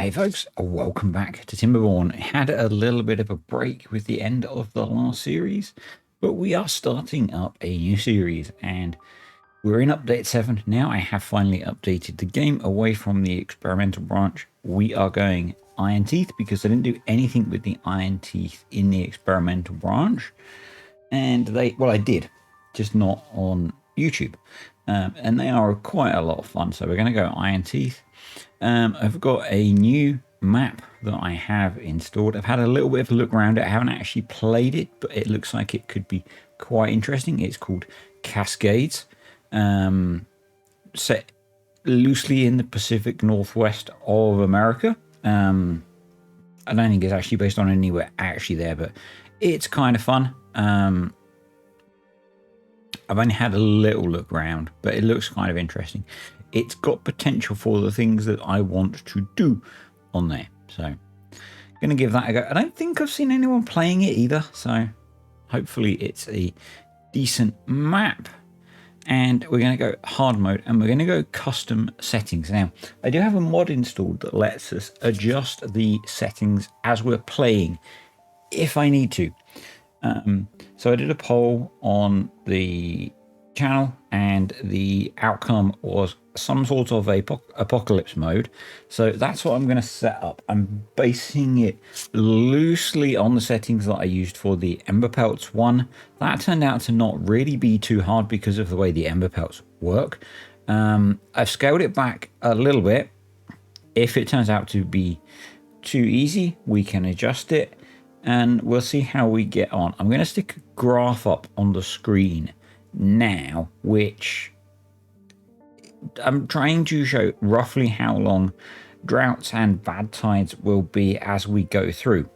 Hey folks, welcome back to Timberborn. Had a little bit of a break with the end of the last series, but we are starting up a new series and we're in update 7 now. I have finally updated the game away from the experimental branch. We are going Iron Teeth because I didn't do anything with the Iron Teeth in the experimental branch. And I did, just not on YouTube. And they are quite a lot of fun. So we're going to go Iron Teeth. I've got a new map that I have installed. I've had a little bit of a look around it. I haven't actually played it, but it looks like it could be quite interesting. It's called Cascades, set loosely in the Pacific Northwest of America. I don't think it's actually based on anywhere actually there, but it's kind of fun. I've only had a little look around, but it looks kind of interesting. It's got potential for the things that I want to do on there. So going to give that a go. I don't think I've seen anyone playing it either. So hopefully it's a decent map. And we're going to go hard mode and we're going to go custom settings. Now, I do have a mod installed that lets us adjust the settings as we're playing if I need to. So I did a poll on the channel and the outcome was some sort of a apocalypse mode. So that's what I'm going to set up. I'm basing it loosely on the settings that I used for the Ember Pelts one. That turned out to not really be too hard because of the way the Ember Pelts work. I've scaled it back a little bit. If it turns out to be too easy, we can adjust it and we'll see how we get on. I'm going to stick a graph up on the screen now, which I'm trying to show roughly how long droughts and bad tides will be as we go through.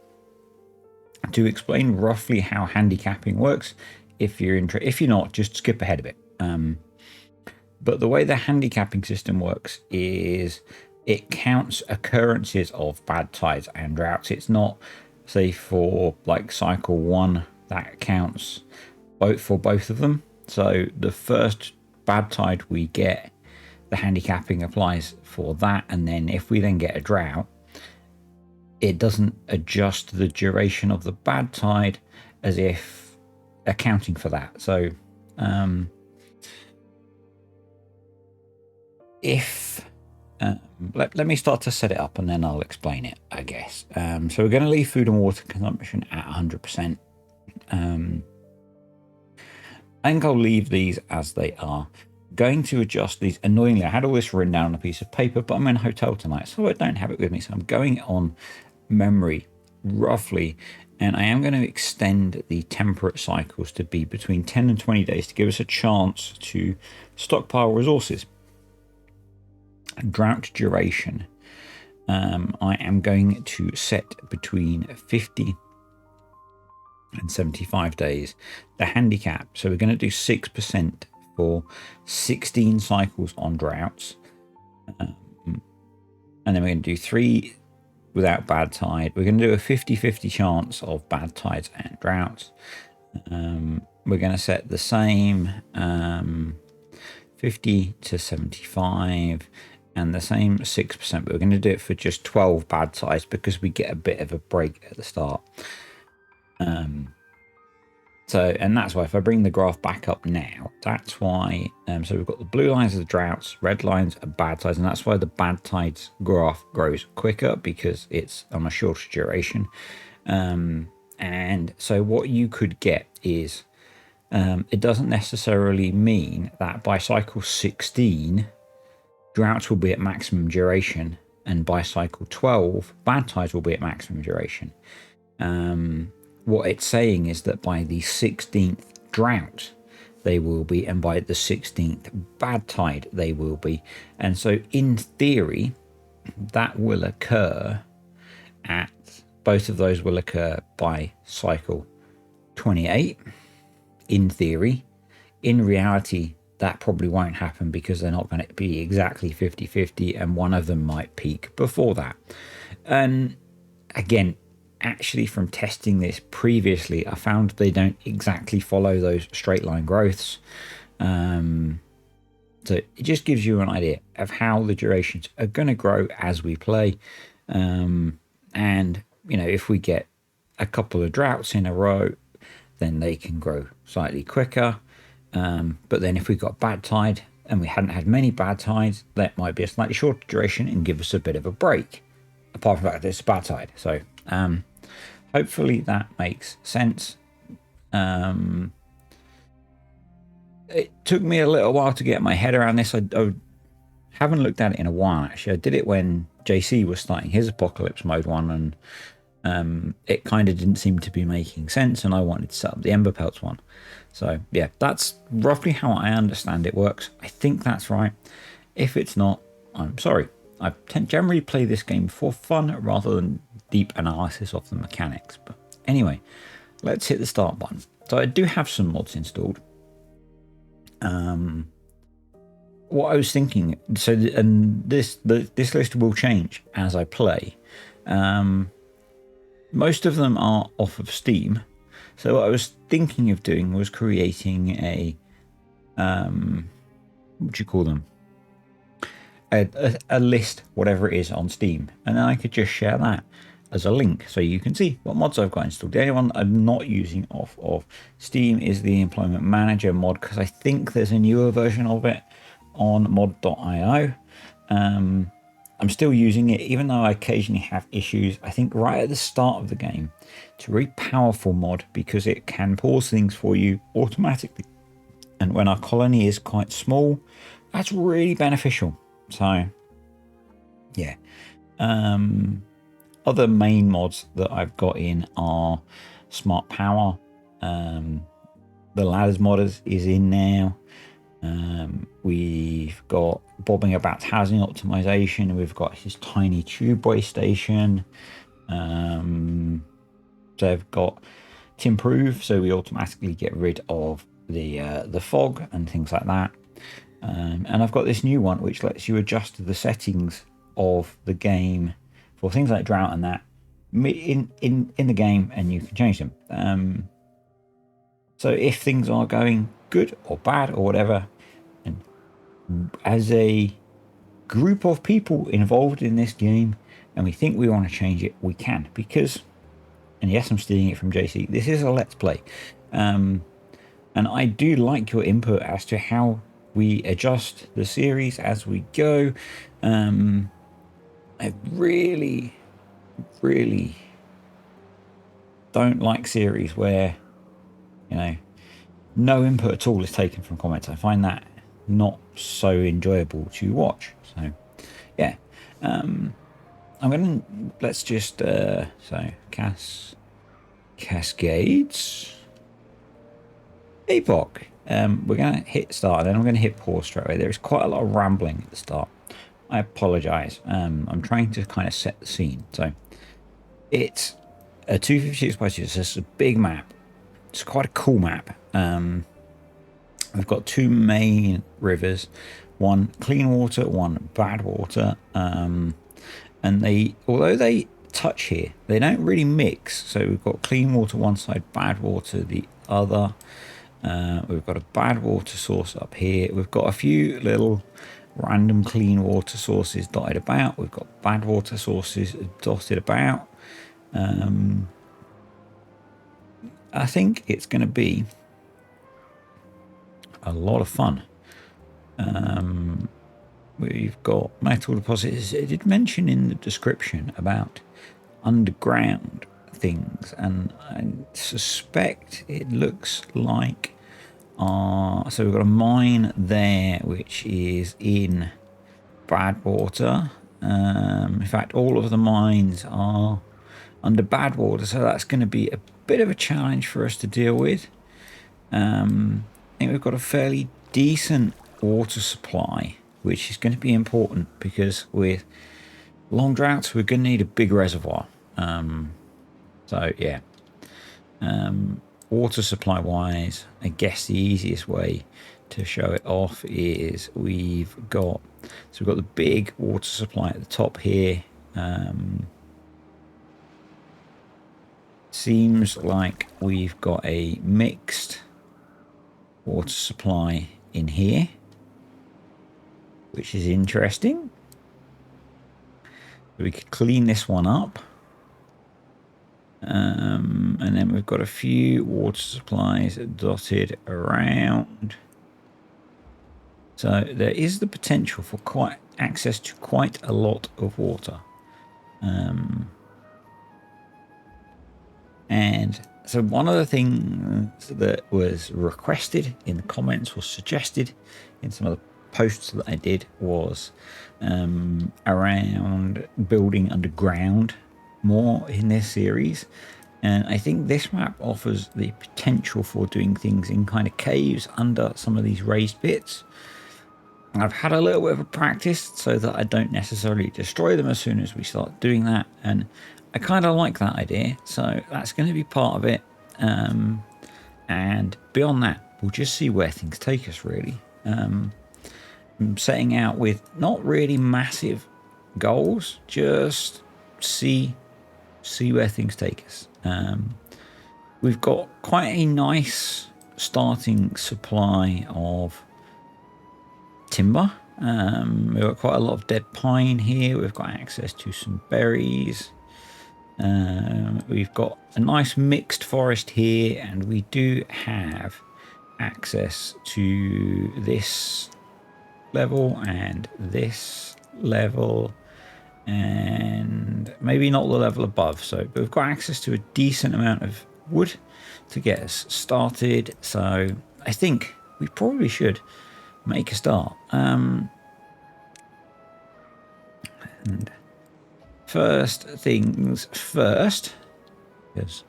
To explain roughly how handicapping works, if you're not, just skip ahead a bit. But the way the handicapping system works is it counts occurrences of bad tides and droughts. It's not, say, for like cycle 1 that counts for both of them. So the first bad tide we get, the handicapping applies for that, and then if we then get a drought, it doesn't adjust the duration of the bad tide as if accounting for that. So let me start to set it up and then I'll explain it, I guess. So we're going to leave food and water consumption at 100%. I think I'll leave these as they are. Going to adjust these. Annoyingly, I had all this written down on a piece of paper, but I'm in a hotel tonight, so I don't have it with me. So I'm going on memory roughly, and I am going to extend the temperate cycles to be between 10 and 20 days to give us a chance to stockpile resources. Drought duration. I am going to set between 50 and 75 days. The handicap, so we're going to do 6% for 16 cycles on droughts, and then we're going to do 3 without bad tide. We're going to do a 50-50 chance of bad tides and droughts. We're going to set the same 50 to 75 and the same 6%, but we're going to do it for just 12 bad tides because we get a bit of a break at the start. And that's why if I bring the graph back up now, that's why, so we've got the blue lines are the droughts, red lines are bad tides, and that's why the bad tides graph grows quicker because it's on a shorter duration. And so what you could get is, it doesn't necessarily mean that by cycle 16, droughts will be at maximum duration, and by cycle 12, bad tides will be at maximum duration. What it's saying is that by the 16th drought, they will be, and by the 16th bad tide, they will be. And so in theory, that will occur both of those will occur by cycle 28, in theory. In reality, that probably won't happen because they're not going to be exactly 50-50, and one of them might peak before that. And again, actually from testing this previously, I found they don't exactly follow those straight line growths. So it just gives you an idea of how the durations are going to grow as we play. And, you know, if we get a couple of droughts in a row, then they can grow slightly quicker. But then if we got bad tide and we hadn't had many bad tides, that might be a slightly shorter duration and give us a bit of a break. Apart from that, it's bad tide. So hopefully that makes sense. It took me a little while to get my head around this. I haven't looked at it in a while, actually. I did it when JC was starting his Apocalypse Mode one, and it kind of didn't seem to be making sense, and I wanted to set up the Ember Pelts one. So yeah, that's roughly how I understand it works. I think that's right. If it's not, I'm sorry. I generally play this game for fun rather than deep analysis of the mechanics. But anyway, let's hit the start button. So I do have some mods installed. What I was thinking, so and this list will change as I play. Most of them are off of Steam. So what I was thinking of doing was creating a what do you call them? A list, whatever it is, on Steam, and then I could just share that as a link so you can see what mods I've got installed. The only one I'm not using off of Steam is the Employment Manager mod, because I think there's a newer version of it on mod.io. I'm still using it, even though I occasionally have issues. I think right at the start of the game, it's a very powerful mod because it can pause things for you automatically. And when our colony is quite small, that's really beneficial. So, yeah. Other main mods that I've got in are Smart Power. The Ladders mod is in now. We've got Bobbing About Housing Optimization. We've got his Tiny Tubeway Station. So I've got Timprove, so we automatically get rid of the fog and things like that. And I've got this new one which lets you adjust the settings of the game for things like drought and that in the game, and you can change them. So if things are going good or bad or whatever, and as a group of people involved in this game and we think we want to change it, we can, because, and yes, I'm stealing it from JC, this is a let's play, and I do like your input as to how we adjust the series as we go. I really don't like series where, you know, no input at all is taken from comments. I find that not so enjoyable to watch. So yeah, let's just so cascades epoch. We're gonna hit start, and then I'm gonna hit pause straight away. There is quite a lot of rambling at the start. I apologize. I'm trying to kind of set the scene. So it's a 256 by 2. So it's a big map. It's quite a cool map. We've got two main rivers, one clean water, one bad water, and although they touch here, they don't really mix. So we've got clean water one side, bad water the other. We've got a bad water source up here. We've got a few little random clean water sources dotted about. We've got bad water sources dotted about. I think it's going to be a lot of fun. We've got metal deposits. It did mention in the description about underground things, and I suspect it looks like so we've got a mine there which is in bad water. In fact, all of the mines are under bad water, so that's going to be a bit of a challenge for us to deal with. I think we've got a fairly decent water supply, which is going to be important because with long droughts we're going to need a big reservoir. So yeah, water supply wise, I guess the easiest way to show it off is we've got the big water supply at the top here. Seems like we've got a mixed water supply in here, which is interesting. We could clean this one up. And then we've got a few water supplies dotted around. So there is the potential for quite access to quite a lot of water. And so one of the things that was requested in the comments or suggested in some of the posts that I did was around building underground more in this series. And I think this map offers the potential for doing things in kind of caves under some of these raised bits. I've had a little bit of a practice so that I don't necessarily destroy them as soon as we start doing that, and I kind of like that idea, so that's going to be part of it. And beyond that, we'll just see where things take us, really. I'm setting out with not really massive goals, just see where things take us. We've got quite a nice starting supply of timber. We've got quite a lot of dead pine here. We've got access to some berries. We've got a nice mixed forest here, and we do have access to this level and this level, and maybe not the level above. So, but we've got access to a decent amount of wood to get us started. So I think we probably should make a start. And first things first, because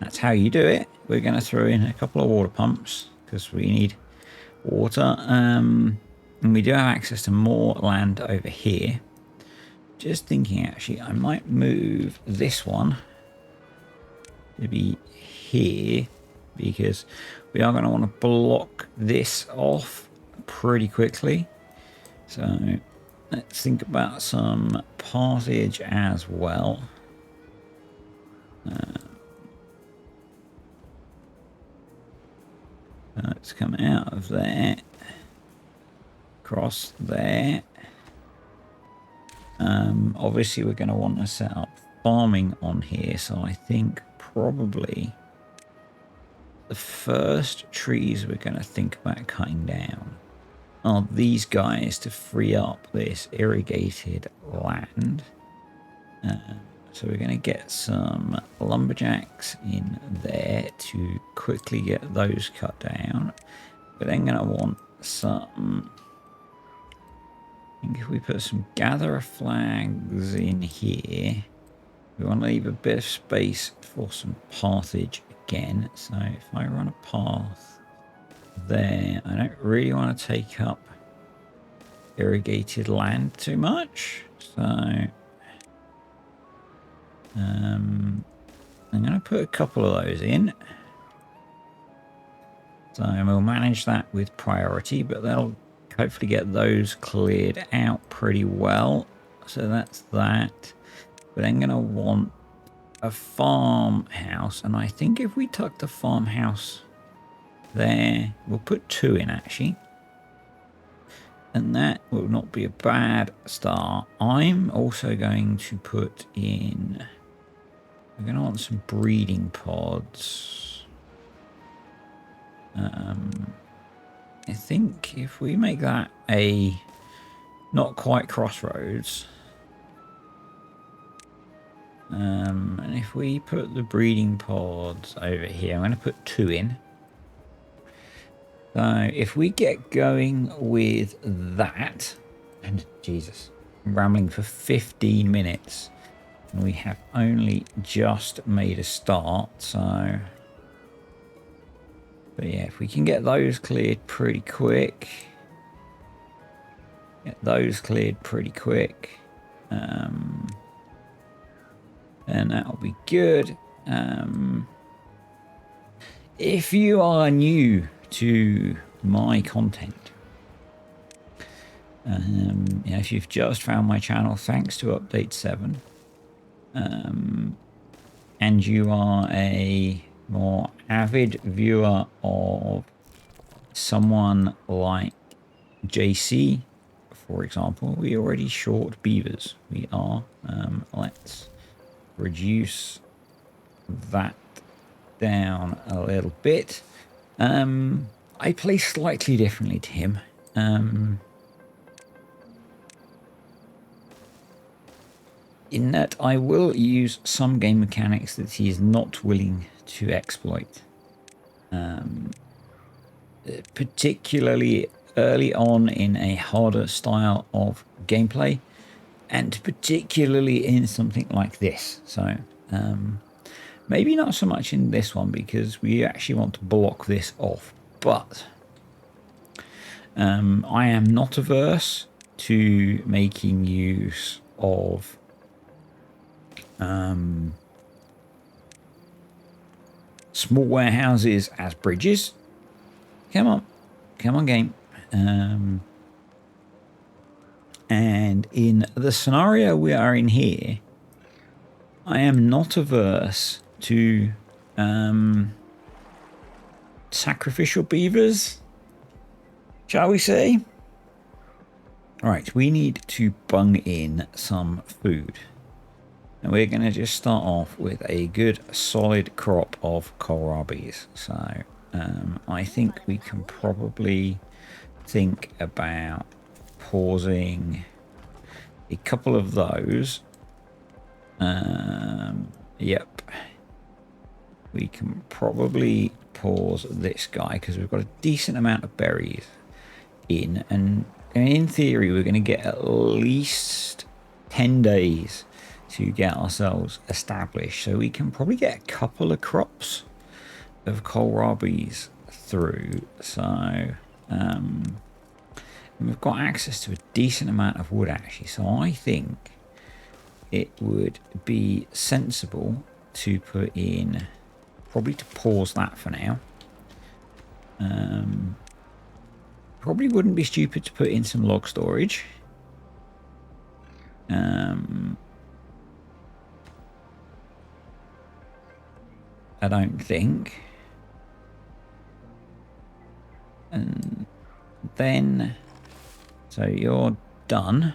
that's how you do it, we're going to throw in a couple of water pumps because we need water. And we do have access to more land over here. Just thinking, actually, I might move this one to be here because we are going to want to block this off pretty quickly. So let's think about some passage as well. Let's come out of there, across there. Obviously we're going to want to set up farming on here, so I think probably the first trees we're going to think about cutting down are these guys to free up this irrigated land. So we're going to get some lumberjacks in there to quickly get those cut down. We're then going to want some, I think if we put some gatherer flags in here, we want to leave a bit of space for some pathage again. So if I run a path there, I don't really want to take up irrigated land too much. So I'm going to put a couple of those in. So we'll manage that with priority, but they'll hopefully get those cleared out pretty well. So that's that. We're then going to want a farmhouse, and I think if we tuck the farmhouse there, we'll put 2 in actually, and that will not be a bad start. I'm also going to put in, we're going to want some breeding pods. I think if we make that a not quite crossroads, and if we put the breeding pods over here, I'm going to put 2 in. So if we get going with that, and Jesus, I'm rambling for 15 minutes, and we have only just made a start. So, but yeah, if we can get those cleared pretty quick, and that'll be good. If you are new to my content, if you've just found my channel thanks to update 7, and you are a more avid viewer of someone like JC for example, we're already short beavers. We are. Let's reduce that down a little bit. I play slightly differently to him. In that I will use some game mechanics that he is not willing to exploit. Particularly early on in a harder style of gameplay, and particularly in something like this. So maybe not so much in this one, because we actually want to block this off, but I am not averse to making use of small warehouses as bridges. Come on game. And in the scenario we are in here, I am not averse to sacrificial beavers, shall we say. All right, we need to bung in some food. And we're going to just start off with a good solid crop of kohlrabies. So I think we can probably think about pausing a couple of those. Yep. We can probably pause this guy because we've got a decent amount of berries in. And in theory, we're going to get at least 10 days to get ourselves established. So we can probably get a couple of crops of kohlrabies through. So we've got access to a decent amount of wood actually. So I think it would be sensible to put in, probably to pause that for now. Probably wouldn't be stupid to put in some log storage. I don't think. And then, so you're done.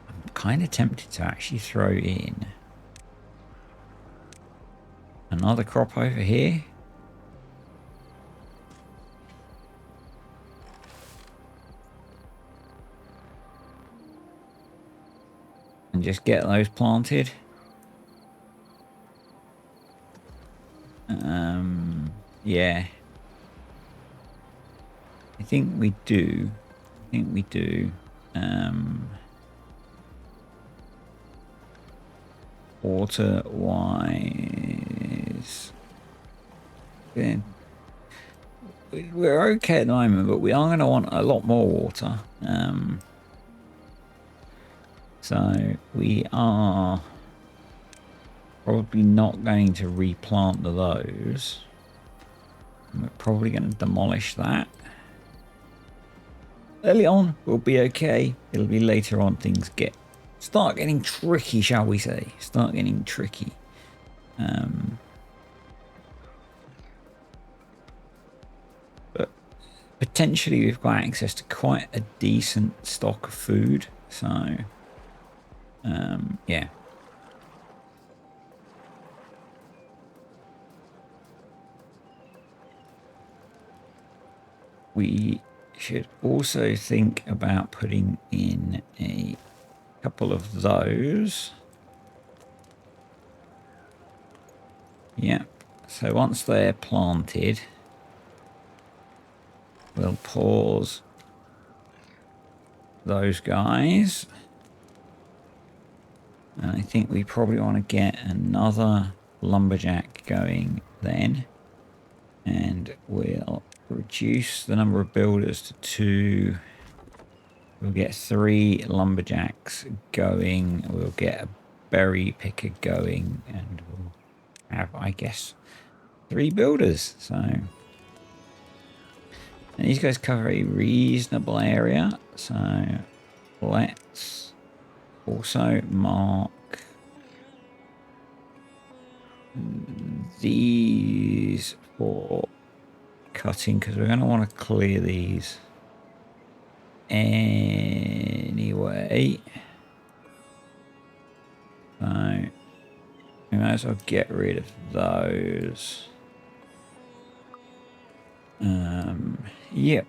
I'm kind of tempted to actually throw in another crop over here. And just get those planted. Yeah. I think we do. Water wise. Yeah. We're okay at the moment, but we are going to want a lot more water. So we are probably not going to replant those. We're probably going to demolish that. Early on, we'll be okay. It'll be later on things start getting tricky, shall we say. Start getting tricky. But potentially we've got access to quite a decent stock of food. So, yeah. We should also think about putting in a couple of those. Yep. So once they're planted, we'll pause those guys. And I think we probably want to get another lumberjack going then. And we'll reduce the number of builders to 2. We'll get 3 lumberjacks going. We'll get a berry picker going. And we'll have, I guess, 3 builders. So, and these guys cover a reasonable area. So let's also mark these for cutting, because we're going to want to clear these anyway. So we might as well get rid of those. Yep.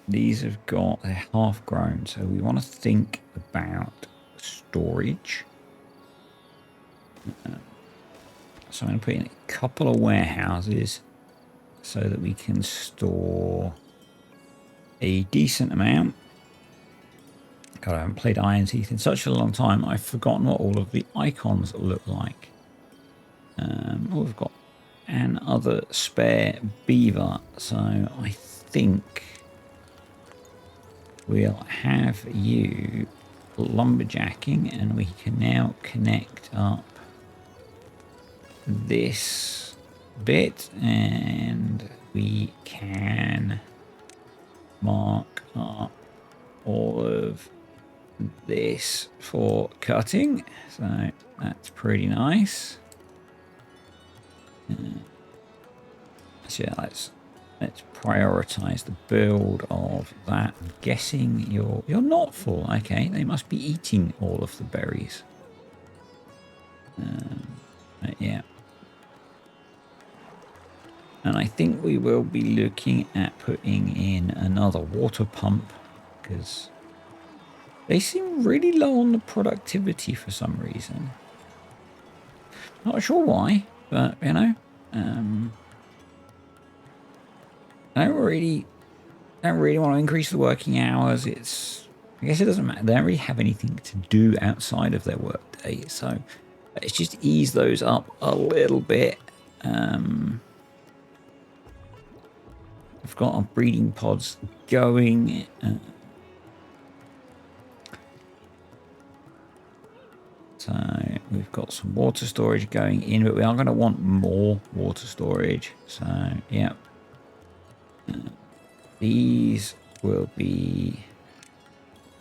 These have got, they're half grown, so we want to think about storage. So I'm going to put in a couple of warehouses so that we can store a decent amount. God, I haven't played IRONTEETH in such a long time. I've forgotten what all of the icons look like. Oh, we've got another spare beaver, so I think we'll have you lumberjacking, and we can now connect up this bit, and we can mark up all of this for cutting, so that's pretty nice. So yeah, let's prioritize the build of that. I'm guessing you're not full. Okay, they must be eating all of the berries. Yeah. And I think we will be looking at putting in another water pump, because they seem really low on the productivity for some reason. Not sure why, but you know, I don't really want to increase the working hours. I guess it doesn't matter. They don't really have anything to do outside of their work day, so let's just ease those up a little bit. We've got our breeding pods going. So we've got some water storage going in, but we are going to want more water storage. So yeah, these will be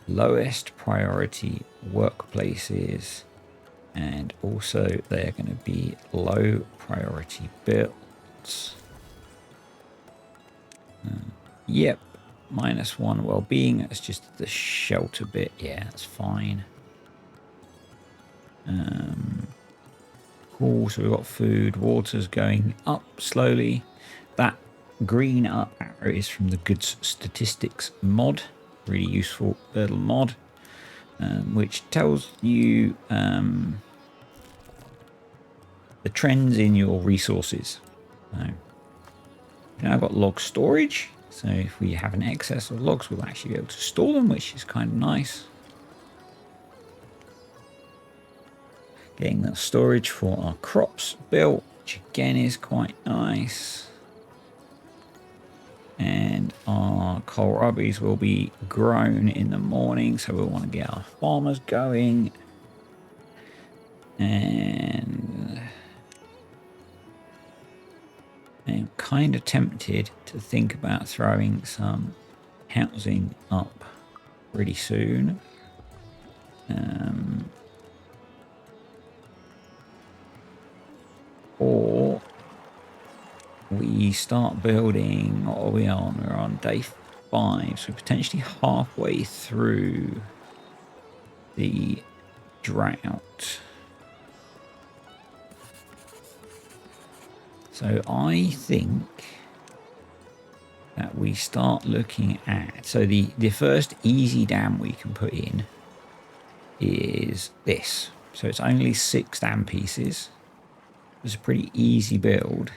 lowest priority workplaces, and also they're going to be low priority builds. Yep, -1 well-being. That's just the shelter bit. Yeah, that's fine. Cool. So we've got food. Water's going up slowly. That green up arrow is from the goods statistics mod. Really useful little mod, which tells you the trends in your resources. So now I've got log storage. So if we have an excess of logs, we'll actually be able to store them, which is kind of nice. Getting that storage for our crops built, which again is quite nice. And our kohlrabis will be grown in the morning, so we'll want to get our farmers going. And I'm kind of tempted to think about throwing some housing up pretty soon. Or we start building. What are we on? We're on day 5, so potentially halfway through the drought. So I think that we start looking at, so the first easy dam we can put in is this. So it's only 6 dam pieces. It's a pretty easy build.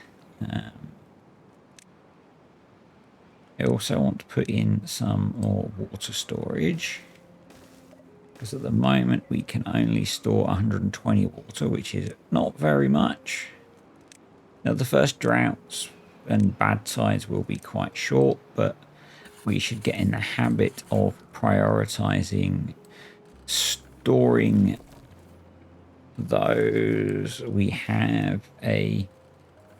I also want to put in some more water storage, because at the moment we can only store 120 water, which is not very much. Now the first droughts and bad tides will be quite short, but we should get in the habit of prioritizing storing those. We have a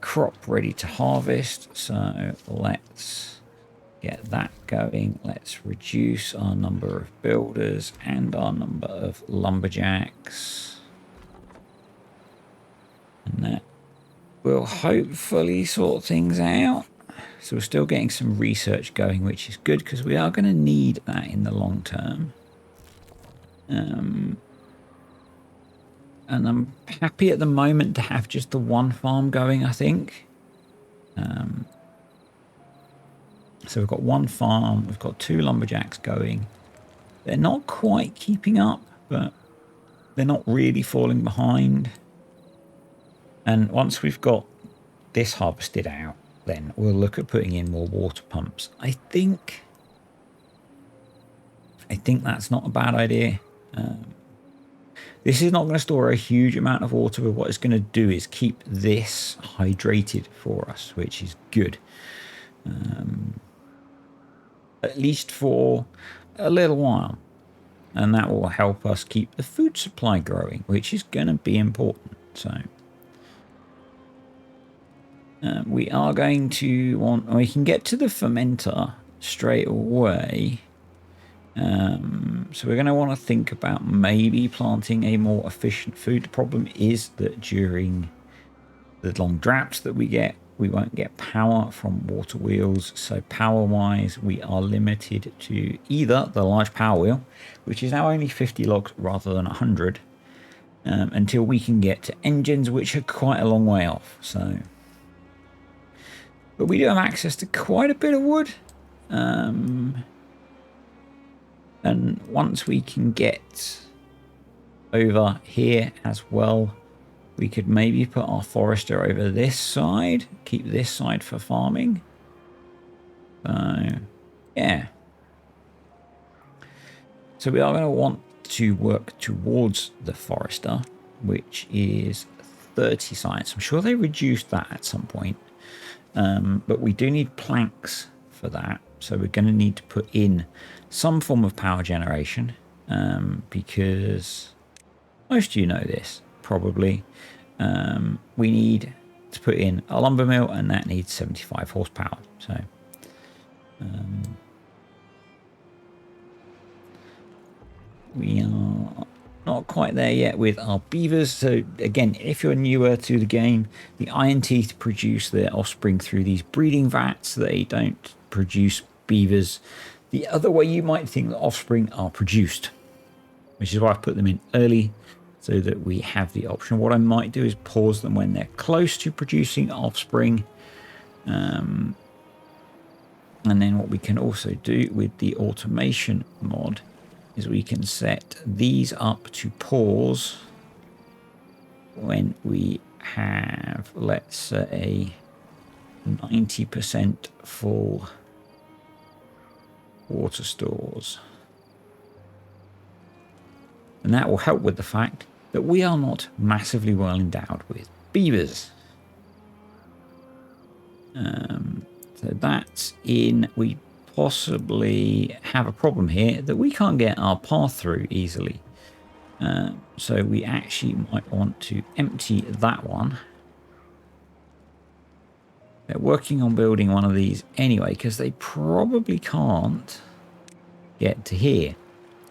crop ready to harvest, so let's get that going. Let's reduce our number of builders and our number of lumberjacks, and that will hopefully sort things out. So we're still getting some research going, which is good because we are going to need that in the long term. And I'm happy at the moment to have just the one farm going, I think. So we've got one farm, we've got 2 lumberjacks going. They're not quite keeping up, but they're not really falling behind. And once we've got this harvested out, then we'll look at putting in more water pumps. I think that's not a bad idea. This is not going to store a huge amount of water, but what it's going to do is keep this hydrated for us, which is good. At least for a little while. And that will help us keep the food supply growing, which is going to be important. So we are going to want, we can get to the fermenter straight away. So we're going to want to think about maybe planting a more efficient food. The problem is that during the long droughts that we get, we won't get power from water wheels. So power wise, we are limited to either the large power wheel, which is now only 50 logs rather than 100, until we can get to engines, which are quite a long way off. So, but we do have access to quite a bit of wood. And once we can get over here as well, we could maybe put our forester over this side, keep this side for farming. Yeah. So we are going to want to work towards the forester, which is 30 science. I'm sure they reduced that at some point. But we do need planks for that. So we're going to need to put in some form of power generation, because most of you know this, probably. We need to put in a lumber mill, and that needs 75 horsepower. So we are not quite there yet with our beavers. So again, if you're newer to the game, the IRONTEETH produce their offspring through these breeding vats. They don't produce beavers the other way you might think the offspring are produced, which is why I've put them in early, so that we have the option. What I might do is pause them when they're close to producing offspring. And then what we can also do with the automation mod is we can set these up to pause when we have, let's say, 90% full water stores. And that will help with the fact that we are not massively well endowed with beavers. So that's in. We possibly have a problem here that we can't get our path through easily. So we actually might want to empty that one. They're working on building one of these anyway, because they probably can't get to here.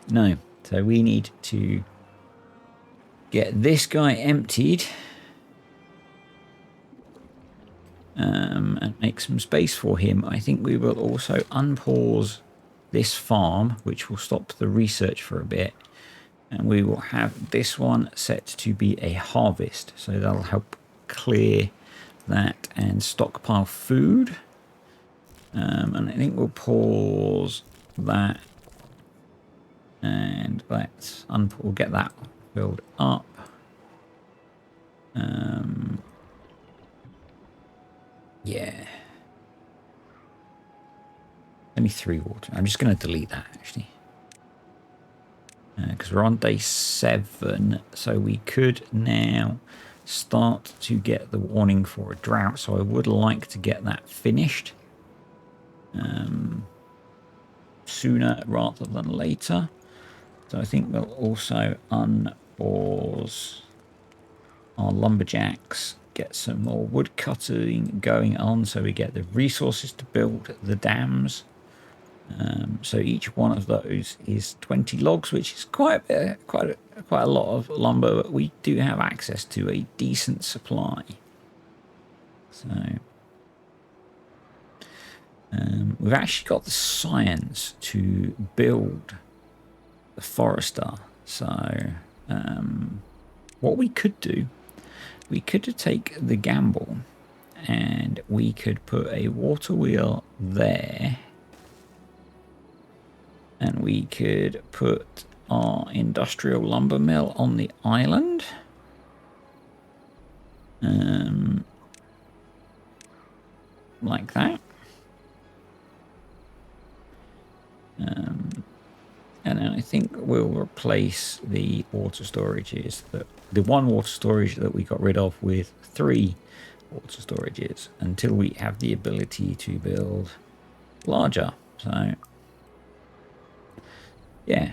No. So we need to get this guy emptied, and make some space for him. I think we will also unpause this farm, which will stop the research for a bit. And we will have this one set to be a harvest. So that'll help clear that and stockpile food. And I think we'll pause that. And we'll get that filled up. Yeah. Only 3 water. I'm just going to delete that, actually. Because we're on day 7. So we could now start to get the warning for a drought. So I would like to get that finished sooner rather than later. So I think we'll also unpause our lumberjacks, get some more wood cutting going on so we get the resources to build the dams. So each one of those is 20 logs, which is quite a lot of lumber, but we do have access to a decent supply. So We've actually got the science to build the forester. So what we could do, we could take the gamble and we could put a water wheel there, and we could put our industrial lumber mill on the island. Like that. And then I think we'll replace the water storages, the one water storage that we got rid of, with 3 water storages until we have the ability to build larger. So yeah,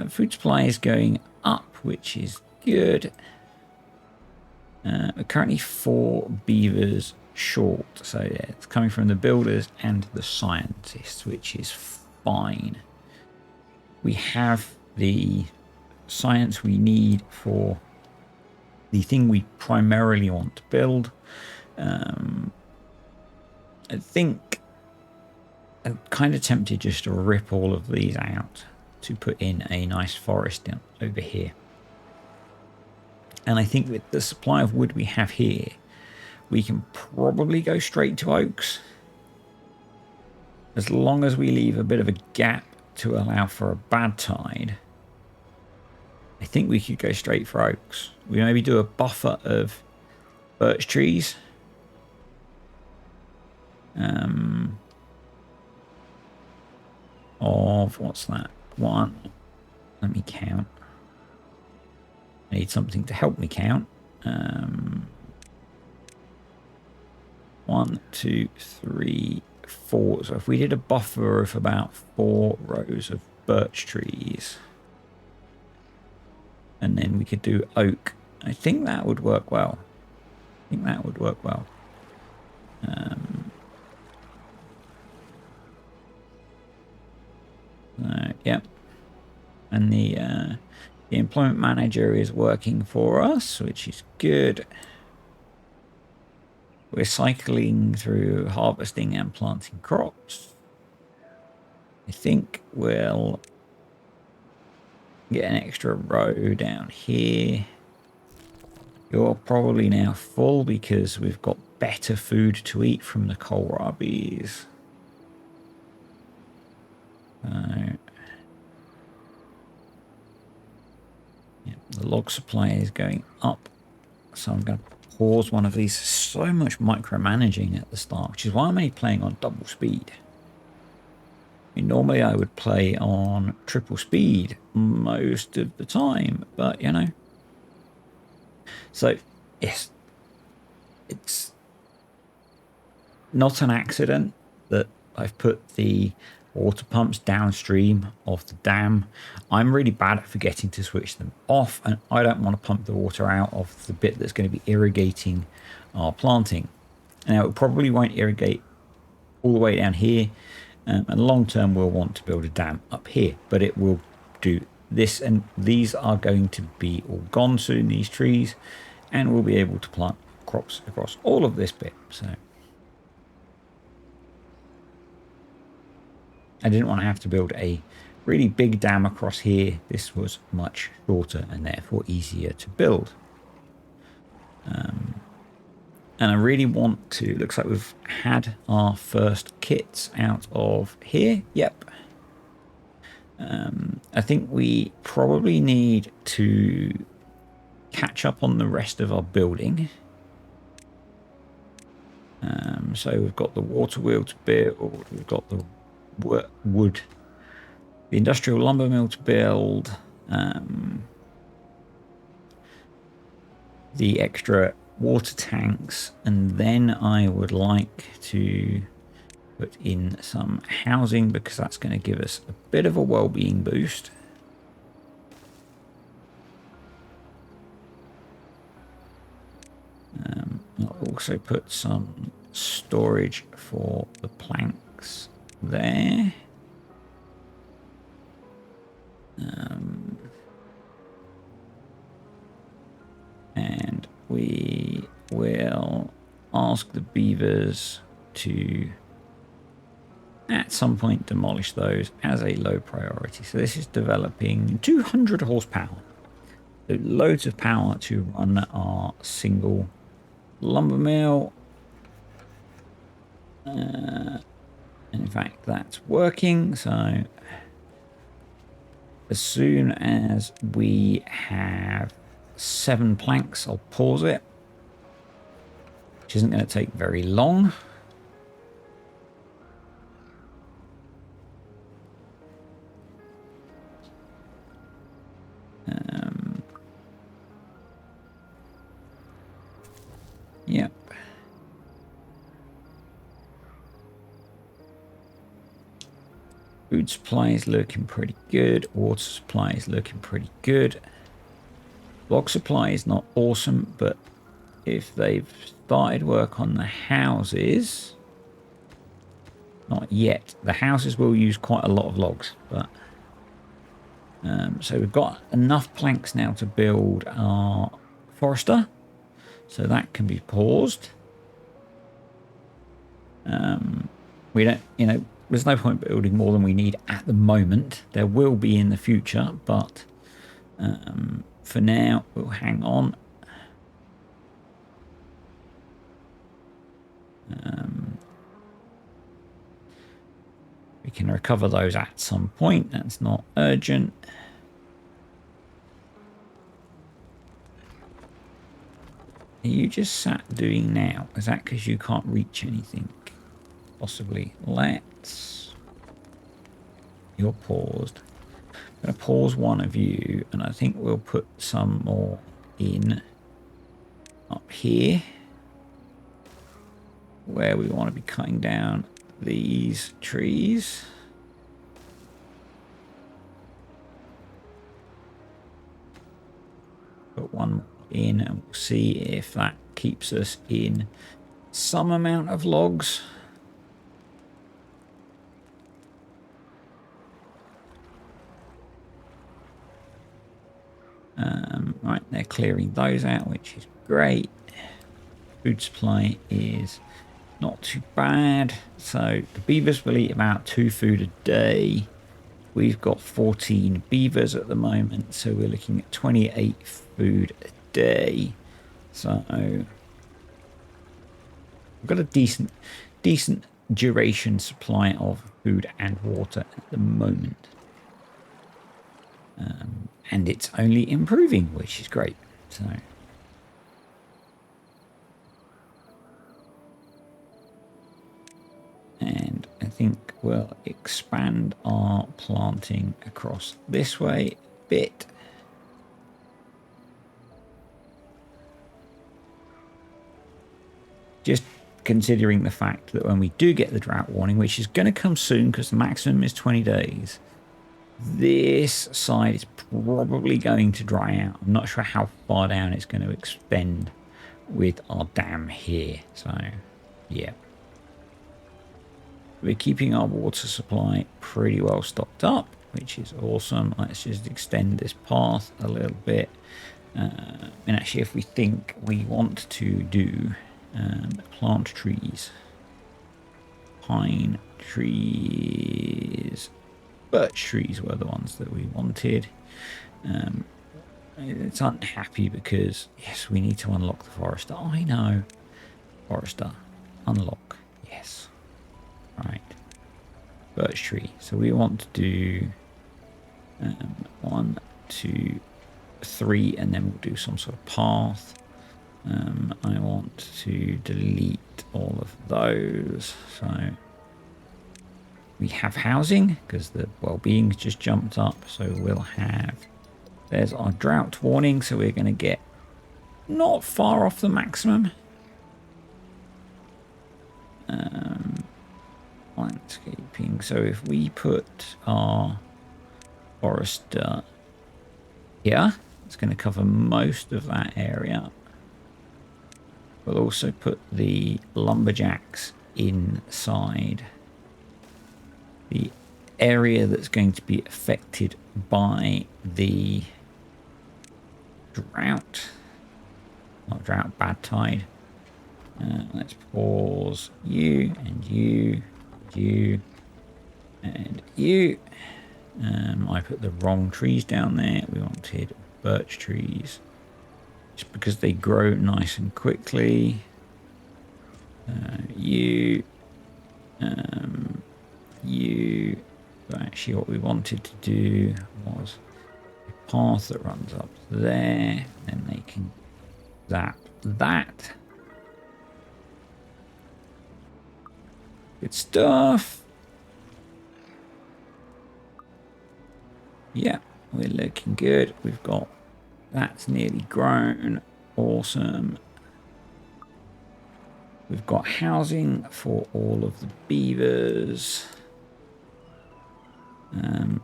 food supply is going up, which is good. We're currently 4 beavers short, so yeah, it's coming from the builders and the scientists, which is fine. We have the science we need for the thing we primarily want to build. I think I'm kind of tempted just to rip all of these out to put in a nice forest over here. And I think with the supply of wood we have here, we can probably go straight to oaks. As long as we leave a bit of a gap to allow for a bad tide, I think we could go straight for oaks. We maybe do a buffer of birch trees. Of, what's that? 1. Let me count. I need something to help me count. 1, 2, 3, 4. So if we did a buffer of about 4 rows of birch trees, and then we could do oak, I think that would work well. Yep. And the employment manager is working for us, which is good. We're cycling through harvesting and planting crops. I think we'll get an extra row down here. You're probably now full because we've got better food to eat from the kohlrabies. Yeah, the log supply is going up, so I'm going to pause one of these. So much micromanaging at the start, which is why I'm only playing on double speed. I mean, normally I would play on triple speed most of the time, but you know. So yes, it's not an accident that I've put the water pumps downstream of the dam. I'm really bad at forgetting to switch them off, and I don't want to pump the water out of the bit that's going to be irrigating our planting. Now, it probably won't irrigate all the way down here, and long term we'll want to build a dam up here, but it will do this, and these are going to be all gone soon, these trees, and we'll be able to plant crops across all of this bit. So I didn't want to have to build a really big dam across here. This was much shorter and therefore easier to build. And I really want to, looks like we've had our first kits out of here. Yep. I think we probably need to catch up on the rest of our building. So we've got the water wheel to build, we've got the wood, the industrial lumber mill to build, the extra water tanks, and then I would like to put in some housing because that's going to give us a bit of a well-being boost. I'll also put some storage for the planks there. And we will ask the beavers to at some point demolish those as a low priority. So this is developing 200 horsepower. So loads of power to run our single lumber mill. In fact, that's working. So as soon as we have 7 planks, I'll pause it, which isn't going to take very long. Yep. Food supply is looking pretty good. Water supply is looking pretty good. Log supply is not awesome, but if they've started work on the houses, not yet. The houses will use quite a lot of logs, but so we've got enough planks now to build our forester, so that can be paused. We don't, there's no point building more than we need at the moment. There will be in the future, but for now we'll hang on. We can recover those at some point. That's not urgent. Are you just sat doing now? Is that because you can't reach anything? Possibly. You're paused. I'm going to pause one of you, and I think we'll put some more in up here, where we want to be cutting down these trees. Put one more in, and we'll see if that keeps us in some amount of logs. Right, they're clearing those out, which is great. Food supply is not too bad. So the beavers will eat about 2 food a day. We've got 14 beavers at the moment, so we're looking at 28 food a day. So we've got a decent duration supply of food and water at the moment. And it's only improving, which is great. So and I think we'll expand our planting across this way a bit. Just considering the fact that when we do get the drought warning, which is going to come soon because the maximum is 20 days, this side is probably going to dry out. I'm not sure how far down it's going to extend with our dam here. So, yeah. We're keeping our water supply pretty well stocked up, which is awesome. Let's just extend this path a little bit. And actually, if we think we want to do plant trees, pine trees, birch trees were the ones that we wanted. It's unhappy because, yes, we need to unlock the forester. I know. Forester. Unlock. Yes. Right. Birch tree. So we want to do 1, 2, 3, and then we'll do some sort of path. I want to delete all of those. So we have housing because the well-being's just jumped up. So we'll have, there's our drought warning. So we're going to get not far off the maximum. Landscaping. So if we put our forester here, it's going to cover most of that area. We'll also put the lumberjacks inside the area that's going to be affected by the drought. Not drought, bad tide. Let's pause you and you, you, And you. I put the wrong trees down there. We wanted birch trees. Just because they grow nice and quickly. You. You. But actually what we wanted to do was a path that runs up there. Then they can zap that. Good stuff. Yeah, we're looking good. We've got that's nearly grown. Awesome. We've got housing for all of the beavers.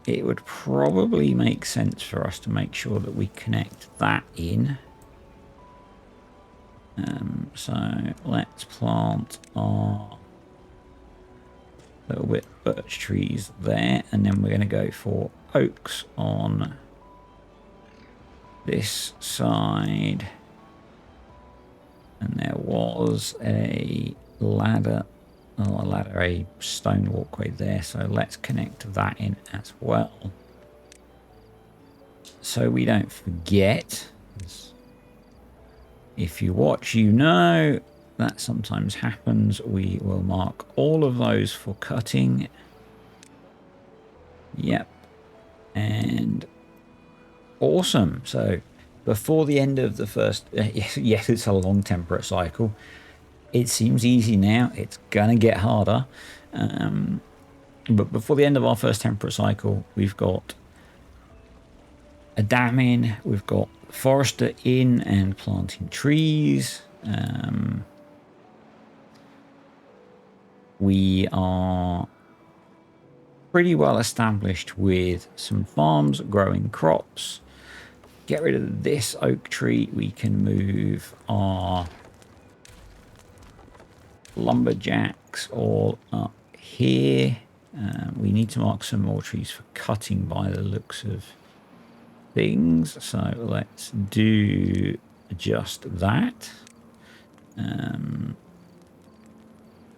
It would probably make sense for us to make sure that we connect that in. So let's plant our little bit of birch trees there, and then we're going to go for oaks on this side. And there was a ladder, a stone walkway there, so let's connect that in as well, so we don't forget. If you watch, you know that sometimes happens. We will mark all of those for cutting. Yep. And awesome. So before the end of the first, yes, it's a long temperate cycle. It seems easy now. It's going to get harder. But before the end of our first temperate cycle, we've got a dam in, we've got forester in and planting trees. We are pretty well established with some farms growing crops. Get rid of this oak tree. We can move our lumberjacks all up here. We need to mark some more trees for cutting by the looks of things, so let's do just that.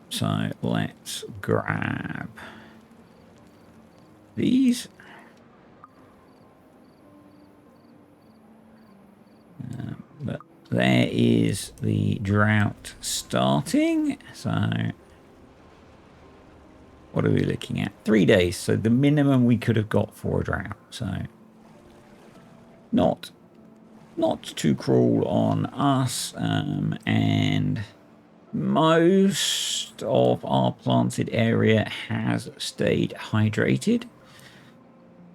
So let's grab these. But there is the drought starting. So what are we looking at? 3 days. So the minimum we could have got for a drought. So not too cruel on us. And most of our planted area has stayed hydrated.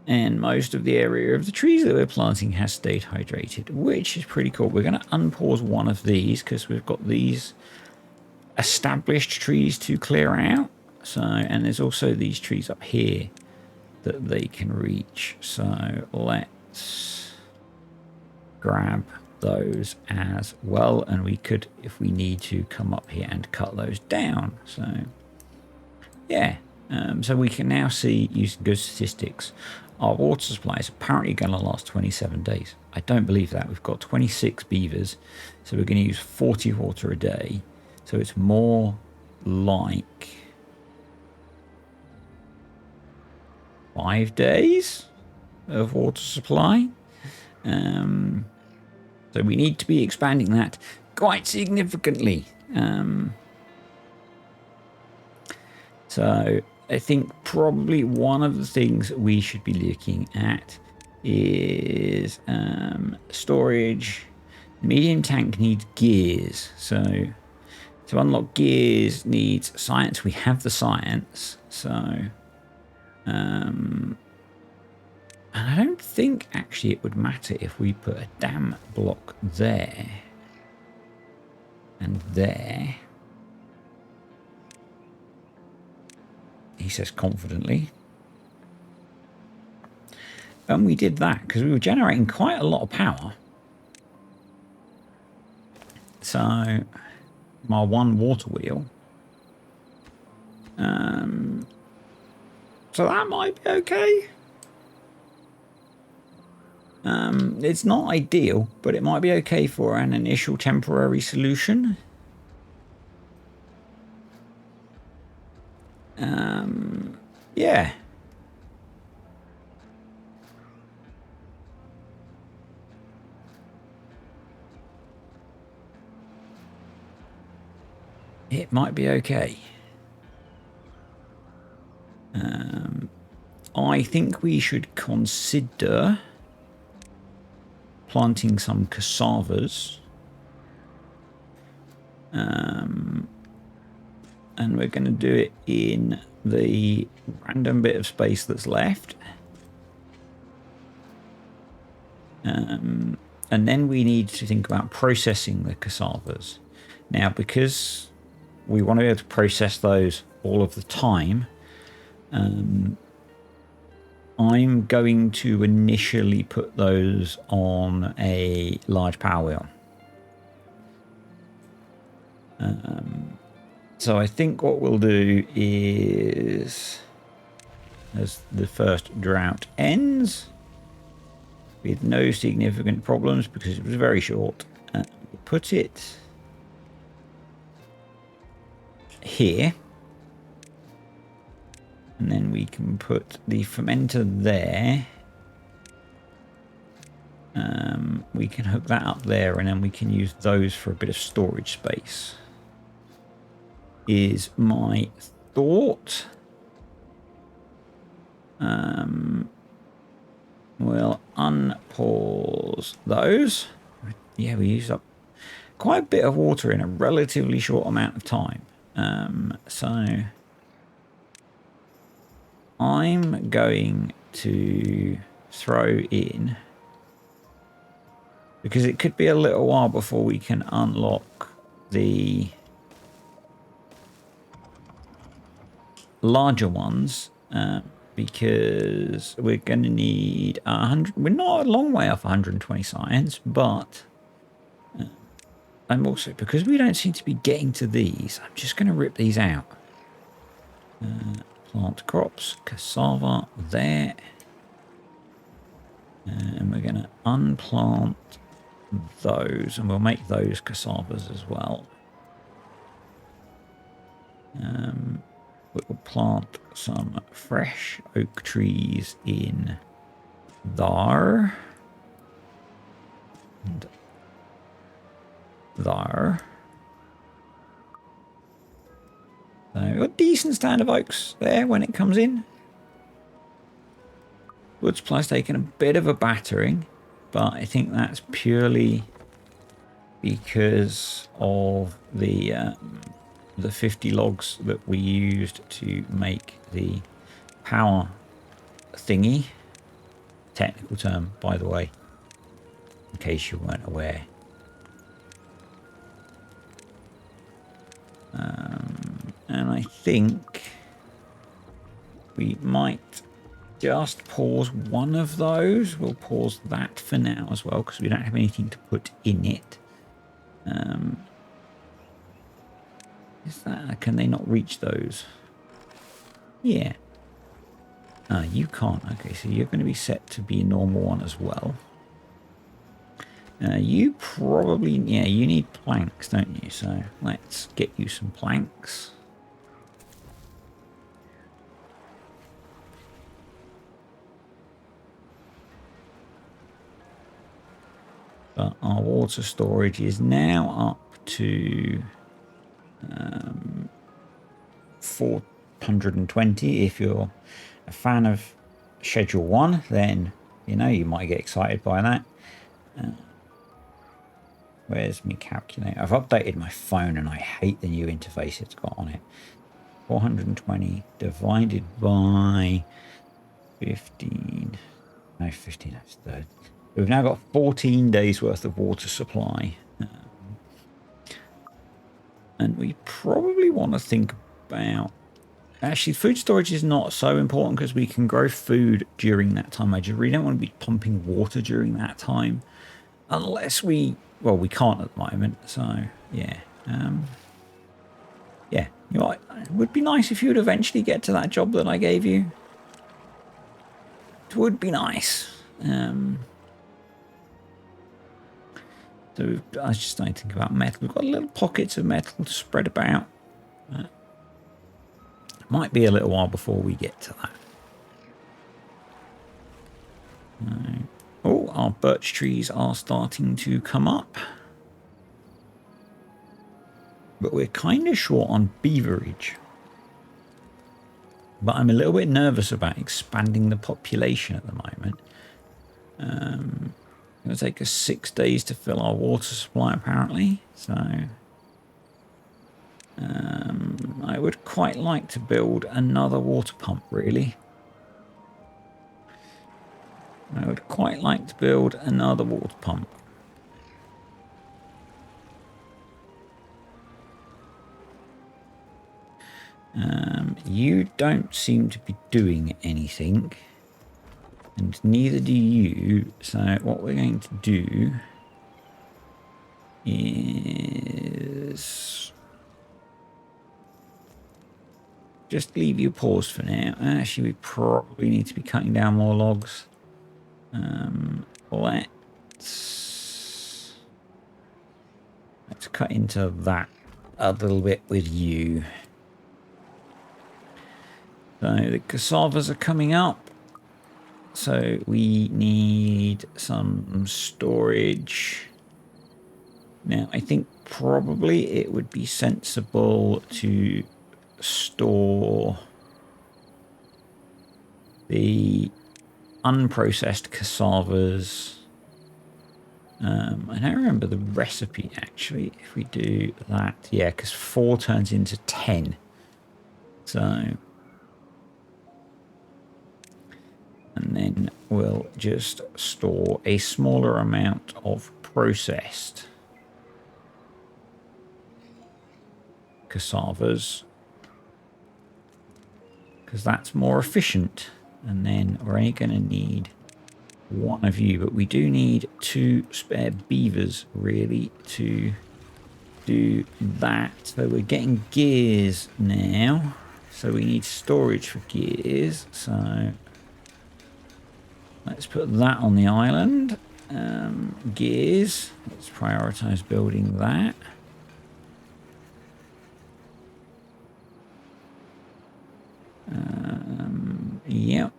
And most of the area of the trees that we're planting has stayed hydrated, which is pretty cool. We're going to unpause one of these because we've got these established trees to clear out. So, and there's also these trees up here that they can reach. So let's grab those as well. And we could, if we need to, come up here and cut those down. So yeah. So we can now see, using good statistics, our water supply is apparently going to last 27 days. I don't believe that. We've got 26 beavers, so we're going to use 40 water a day. So it's more like 5 days of water supply. So we need to be expanding that quite significantly. So I think probably one of the things we should be looking at is storage. Medium tank needs gears. So to unlock gears needs science. We have the science. So, and I don't think actually it would matter if we put a dam block there and there. He says confidently. And we did that because we were generating quite a lot of power. So my one water wheel. So that might be okay. It's not ideal, but it might be okay for an initial temporary solution. Yeah. It might be okay. I think we should consider planting some cassavas. And we're going to do it in the random bit of space that's left. And then we need to think about processing the cassavas. Now, because we want to be able to process those all of the time, I'm going to initially put those on a large power wheel. So I think what we'll do is, as the first drought ends, with no significant problems because it was very short, put it here. And then we can put the fermenter there. We can hook that up there, and then we can use those for a bit of storage space. Is my thought. We'll unpause those. Yeah, we used up quite a bit of water in a relatively short amount of time. So I'm going to throw in, because it could be a little while before we can unlock the larger ones, because we're going to need 100. We're not a long way off 120 science, but I'm also, because we don't seem to be getting to these, I'm just going to rip these out. Plant crops, cassava there. And we're going to unplant those, and we'll make those cassavas as well. We'll plant some fresh oak trees in there. And there. So we've got a decent stand of oaks there when it comes in. Wood supply's taken a bit of a battering, but I think that's purely because of the 50 logs that we used to make the power thingy. Technical term, by the way, in case you weren't aware. And I think we might just pause one of those. We'll pause that for now as well, because we don't have anything to put in it. Is that, can they not reach those? Yeah. You can't. Okay, so you're going to be set to be a normal one as well. You probably, yeah, you need planks, don't you? So let's get you some planks. But our water storage is now up to 420. If you're a fan of Schedule 1, then, you know, you might get excited by that. Where's my calculator? I've updated my phone and I hate the new interface it's got on it. 420 divided by 15. No, 15, that's 30. We've now got 14 days worth of water supply. And we probably want to think about... Actually, food storage is not so important because we can grow food during that time. I just really don't want to be pumping water during that time. Unless we... Well, we can't at the moment, so yeah. Yeah, you know, it would be nice if you'd eventually get to that job that I gave you. It would be nice. So I just don't think about metal. We've got little pockets of metal to spread about. Might be a little while before we get to that. Oh, our birch trees are starting to come up. But we're kind of short on beaverage. But I'm a little bit nervous about expanding the population at the moment. It's going to take us 6 days to fill our water supply, apparently. So I would quite like to build another water pump, really. I would quite like to build another water pump. You don't seem to be doing anything, and neither do you. So what we're going to do is just leave you paused for now. Actually, we probably need to be cutting down more logs. Let's cut into that a little bit with you. So the cassavas are coming up. So we need some storage. Now, I think probably it would be sensible to store the unprocessed cassavas. I don't remember the recipe, actually, if we do that. Yeah, because 4 turns into 10. So... and then we'll just store a smaller amount of processed cassavas, because that's more efficient. And then we're only going to need 1 of you, but we do need 2 spare beavers, really, to do that. So we're getting gears now, so we need storage for gears. So let's put that on the island. Gears, let's prioritize building that. Yep.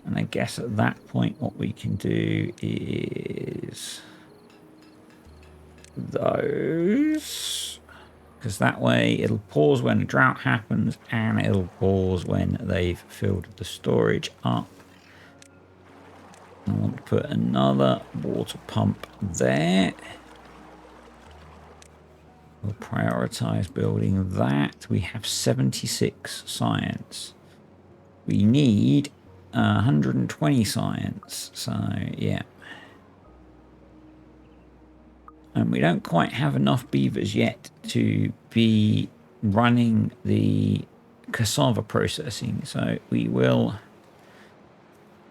And I guess at that point what we can do is those, because that way it'll pause when a drought happens and it'll pause when they've filled the storage up. I want to put another water pump there. We'll prioritize building that. We have 76 science. We need 120 science. So, yeah. And we don't quite have enough beavers yet to be running the cassava processing. So we will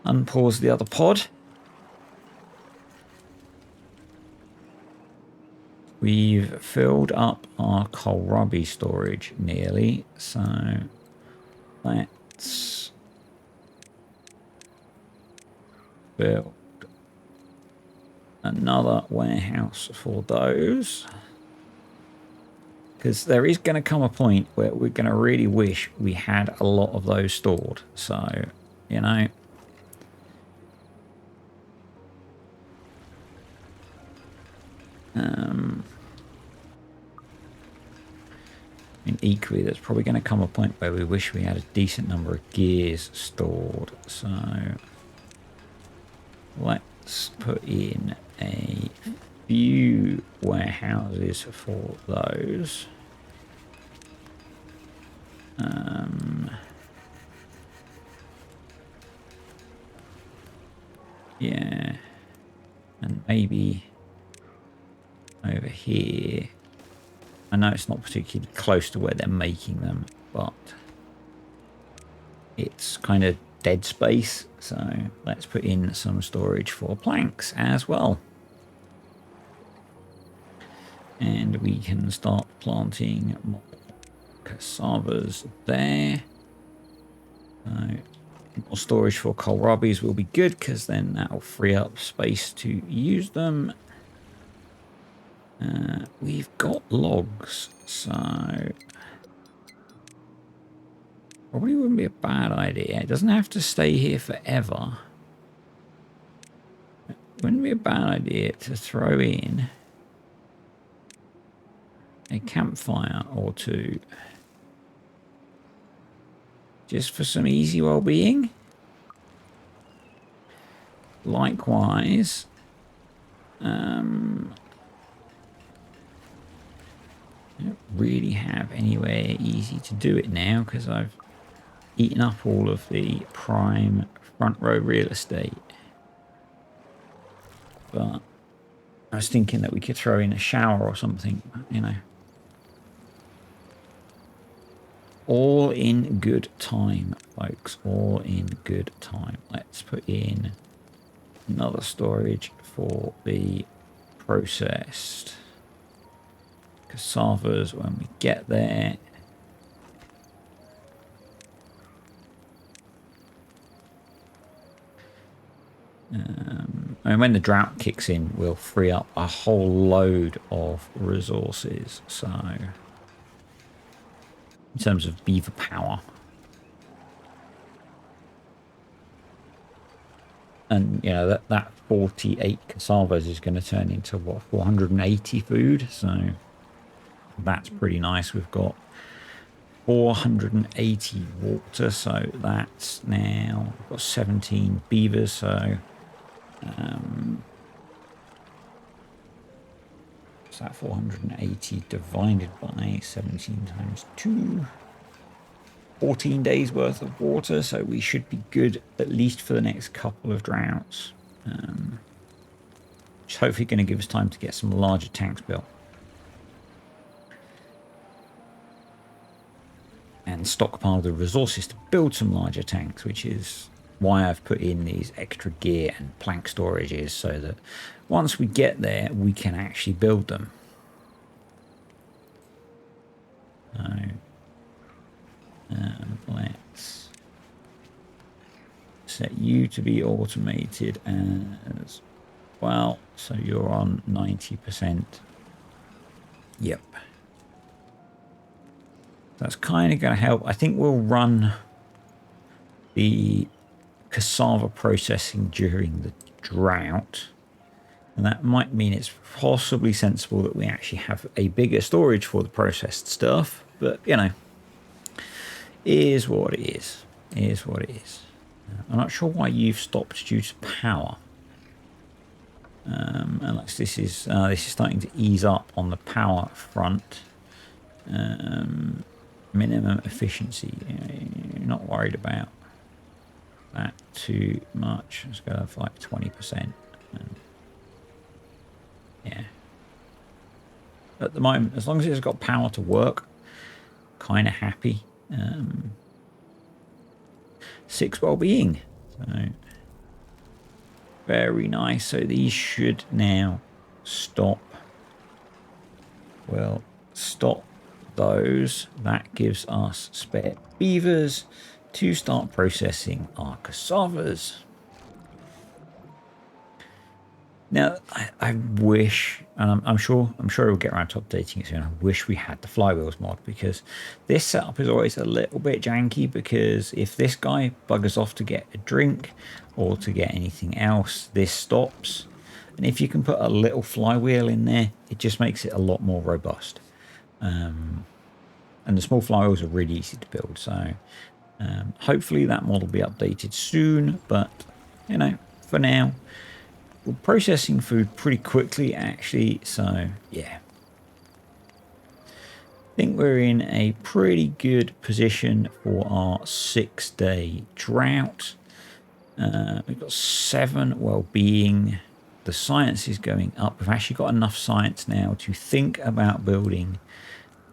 unpause the other pod. We've filled up our kohlrabi storage nearly. So let's build another warehouse for those, because there is going to come a point where we're going to really wish we had a lot of those stored. So, you know, and equally there's probably going to come a point where we wish we had a decent number of gears stored. So let's put in a few warehouses for those. Yeah, and maybe over here. I know it's not particularly close to where they're making them, but it's kind of dead space. So let's put in some storage for planks as well. And we can start planting more cassavas there. More storage for kohlrabis will be good, because then that will free up space to use them. We've got logs, so Probably wouldn't be a bad idea. It doesn't have to stay here forever. It wouldn't be a bad idea to throw in a campfire or two. Just for some easy well-being. Likewise, I don't really have anywhere easy to do it now because I've eaten up all of the prime front row real estate. But I was thinking that we could throw in a shower or something, you know. All in good time, folks. All in good time. Let's put in another storage for the processed cassavas when we get there. And when the drought kicks in, we'll free up a whole load of resources. So, in terms of beaver power. And, you know, that 48 cassavas is going to turn into, what, 480 food? So, that's pretty nice. We've got 480 water, so that's now, we've got 17 beavers, so... so that 480 divided by 17 times 2. 14 days worth of water, so we should be good at least for the next couple of droughts. Which is hopefully going to give us time to get some larger tanks built. And stockpile the resources to build some larger tanks, which is why I've put in these extra gear and plank storages, so that once we get there, we can actually build them. So, let's set you to be automated as well. So you're on 90%. Yep. That's kind of going to help. I think we'll run the cassava processing during the drought. And that might mean it's possibly sensible that we actually have a bigger storage for the processed stuff. But, you know, is what it is. Is what it is. I'm not sure why you've stopped due to power. Unless this is starting to ease up on the power front. Minimum efficiency. You're not worried about that too much. Let's go for like 20%. Yeah. At the moment, as long as it's got power to work, kind of happy. 6 well-being. So very nice. So these should now stop. Well, stop those. That gives us spare beavers to start processing our cassavas. Now, I wish, and I'm sure we'll get around to updating it soon. I wish we had the flywheels mod, because this setup is always a little bit janky, because if this guy buggers off to get a drink or to get anything else, this stops. And if you can put a little flywheel in there, it just makes it a lot more robust. And the small flywheels are really easy to build. So hopefully that mod will be updated soon. But, you know, for now, we're processing food pretty quickly, actually. So, yeah. I think we're in a pretty good position for our 6-day drought. We've got 7 well-being. The science is going up. We've actually got enough science now to think about building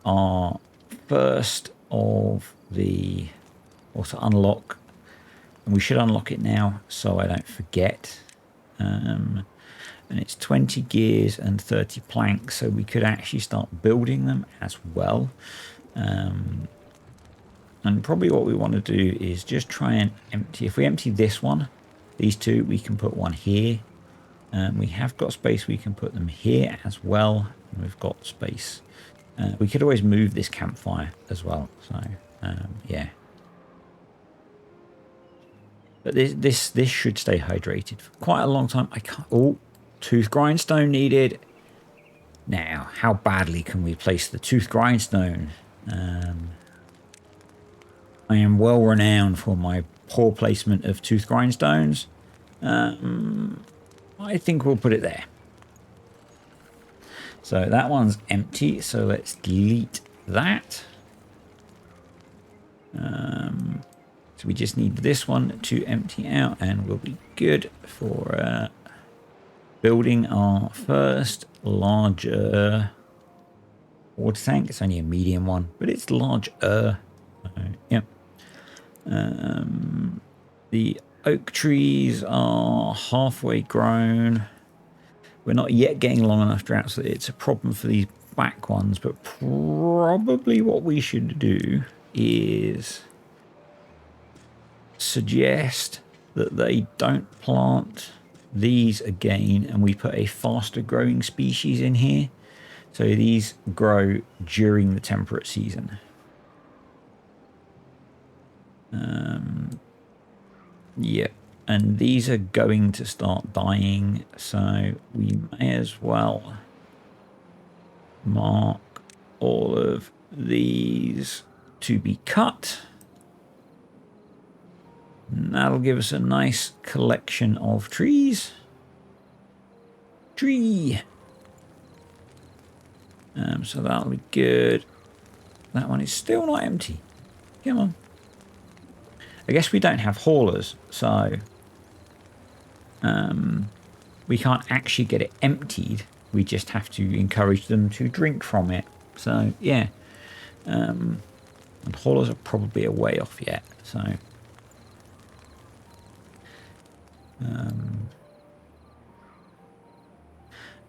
our first of the, or to unlock, and we should unlock it now so I don't forget. And it's 20 gears and 30 planks, so we could actually start building them as well. And probably what we want to do is just try and empty. If we empty this one, these two, we can put one here. We have got space, we can put them here as well. And we've got space. We could always move this campfire as well. So, yeah. But this should stay hydrated for quite a long time. I can't. Oh, tooth grindstone needed. Now, how badly can we place the tooth grindstone? I am well renowned for my poor placement of tooth grindstones. I think we'll put it there. So that one's empty. So let's delete that. So we just need this one to empty out and we'll be good for building our first larger water tank. It's only a medium one, but it's larger. Yeah. The oak trees are halfway grown. We're not yet getting long enough drought, so it's a problem for these back ones, but probably what we should do is suggest that they don't plant these again and we put a faster growing species in here. So these grow during the temperate season. Yeah, and these are going to start dying, so we may as well mark all of these to be cut. And that'll give us a nice collection of trees. Tree. So that'll be good. That one is still not empty. Come on. I guess we don't have haulers, so we can't actually get it emptied. We just have to encourage them to drink from it. So, yeah. And haulers are probably a way off yet, so...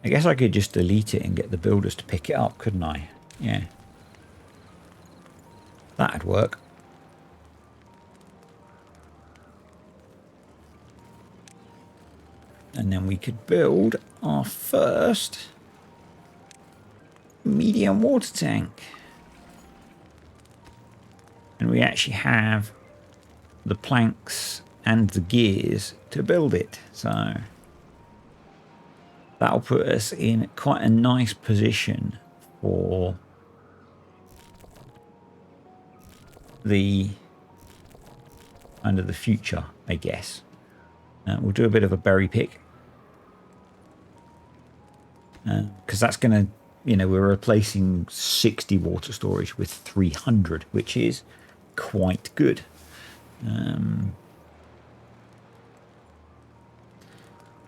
I guess I could just delete it and get the builders to pick it up, couldn't I? Yeah. That'd work. And then we could build our first medium water tank. And we actually have the planks and the gears to build it. So that'll put us in quite a nice position for the kind of the future, I guess. We'll do a bit of a berry pick. Because that's going to, you know, we're replacing 60 water storage with 300, which is quite good.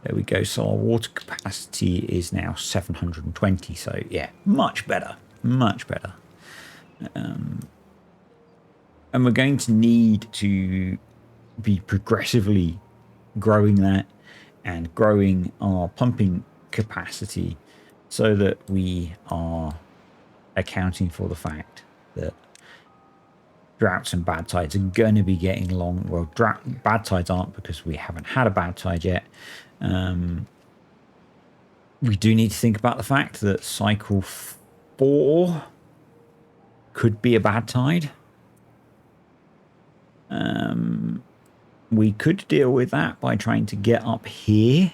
There we go. So our water capacity is now 720. So yeah, much better, much better. And we're going to need to be progressively growing that and growing our pumping capacity so that we are accounting for the fact that droughts and bad tides are going to be getting long. Well, bad tides aren't, because we haven't had a bad tide yet. We do need to think about the fact that cycle 4 could be a bad tide. We could deal with that by trying to get up here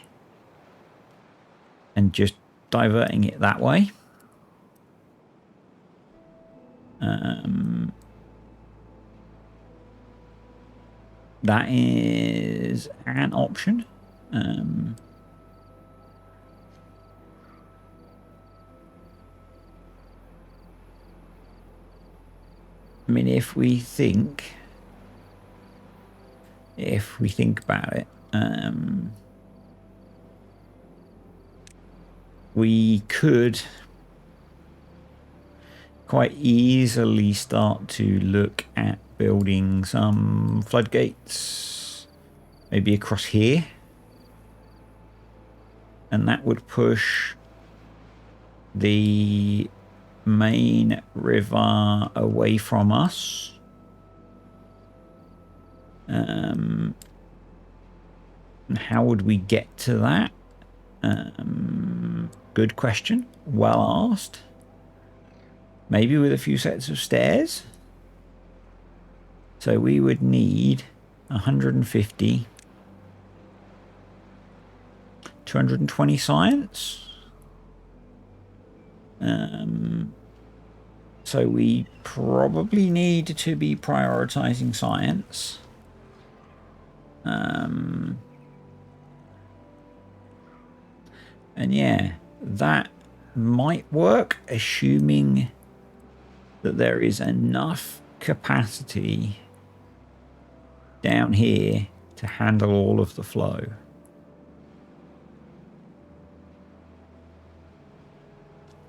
and just diverting it that way. That is an option. I mean, if we think about it, we could quite easily start to look at building some floodgates, maybe across here, and that would push the main river away from us. And how would we get to that? Good question. Well asked. Maybe with a few sets of stairs. So we would need 150. 220 science. So we probably need to be prioritizing science. And yeah, that might work, assuming that there is enough capacity down here to handle all of the flow.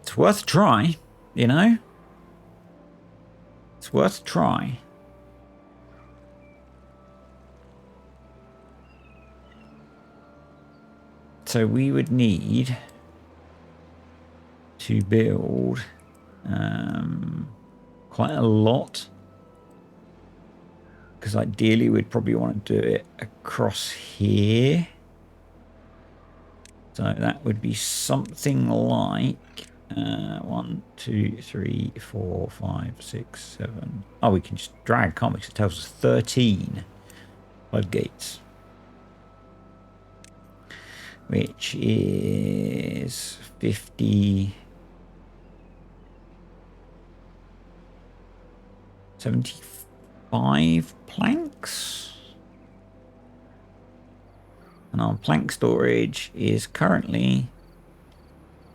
It's worth a try, you know? It's worth a try. So we would need to build quite a lot, because ideally we'd probably want to do it across here. So that would be something like 1, 2, 3, 4, 5, 6, 7. Oh, we can just drag, can't we? 'Cause it tells us 13 floodgates, which is 50, 75 planks. And our plank storage is currently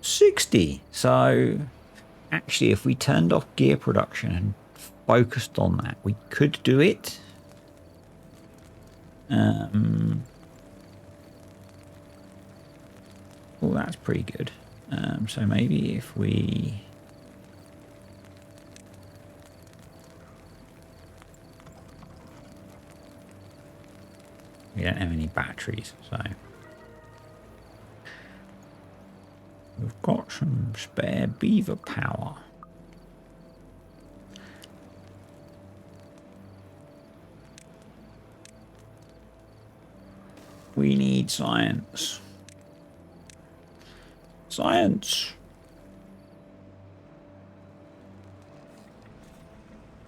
60. So actually, if we turned off gear production and focused on that, we could do it. Well, that's pretty good. So maybe if we... We don't have any batteries, so... We've got some spare beaver power. We need science. Science!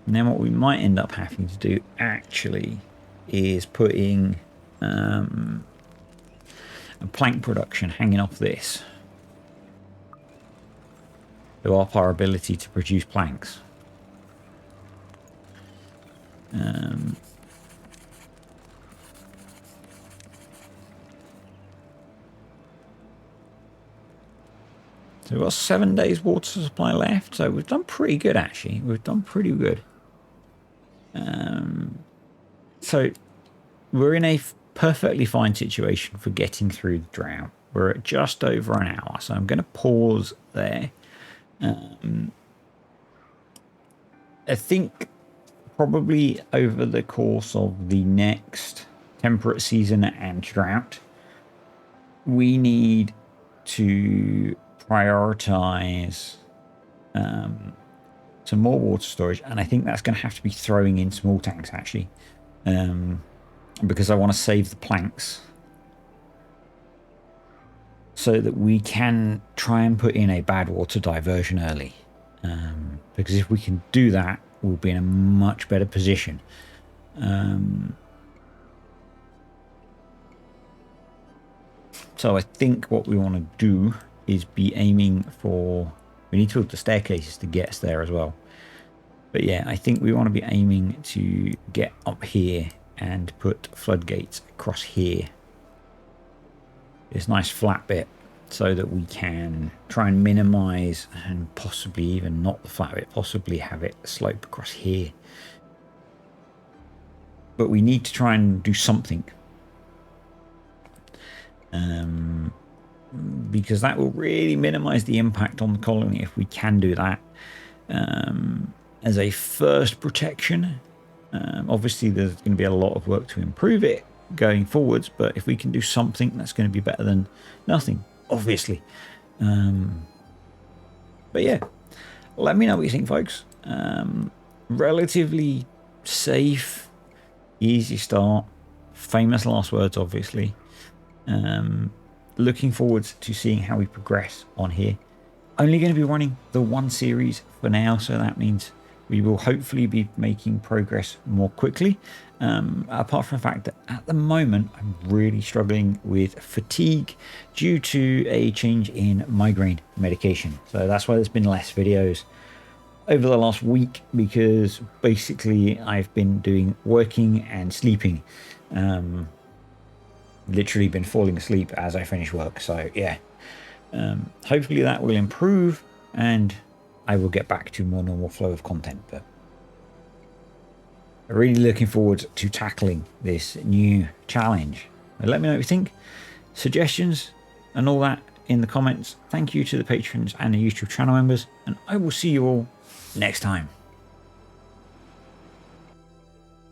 And then what we might end up having to do, actually, is putting a plank production hanging off this to up our ability to produce planks. So we've got 7 days water supply left, so we've done pretty good actually. We've done pretty good. So we're in a perfectly fine situation for getting through the drought. We're at just over an hour, so I'm going to pause there. I think probably over the course of the next temperate season and drought, we need to prioritize some more water storage, and I think that's going to have to be throwing in small tanks actually, because I want to save the planks so that we can try and put in a bad water diversion early, because if we can do that, we'll be in a much better position. So I think what we want to do is be aiming for... We need to build the staircases to get us there as well. But yeah, I think we want to be aiming to get up here and put floodgates across here. This nice flat bit, so that we can try and minimize, and possibly even not the flat bit, possibly have it slope across here. But we need to try and do something. Because that will really minimize the impact on the colony if we can do that. As a first protection, obviously there's going to be a lot of work to improve it going forwards, but if we can do something, that's going to be better than nothing, obviously. But yeah, let me know what you think, folks. Relatively safe, easy start, famous last words, obviously. Looking forward to seeing how we progress on here. Only going to be running the one series for now, so that means we will hopefully be making progress more quickly. Apart from the fact that at the moment I'm really struggling with fatigue due to a change in migraine medication. So that's why there's been less videos over the last week, because basically I've been doing working and sleeping. Literally been falling asleep as I finish work. So yeah, hopefully that will improve and I will get back to more normal flow of content. But really looking forward to tackling this new challenge. Let me know what you think, suggestions and all that in the comments. Thank you to the patrons and the YouTube channel members, and I will see you all next time.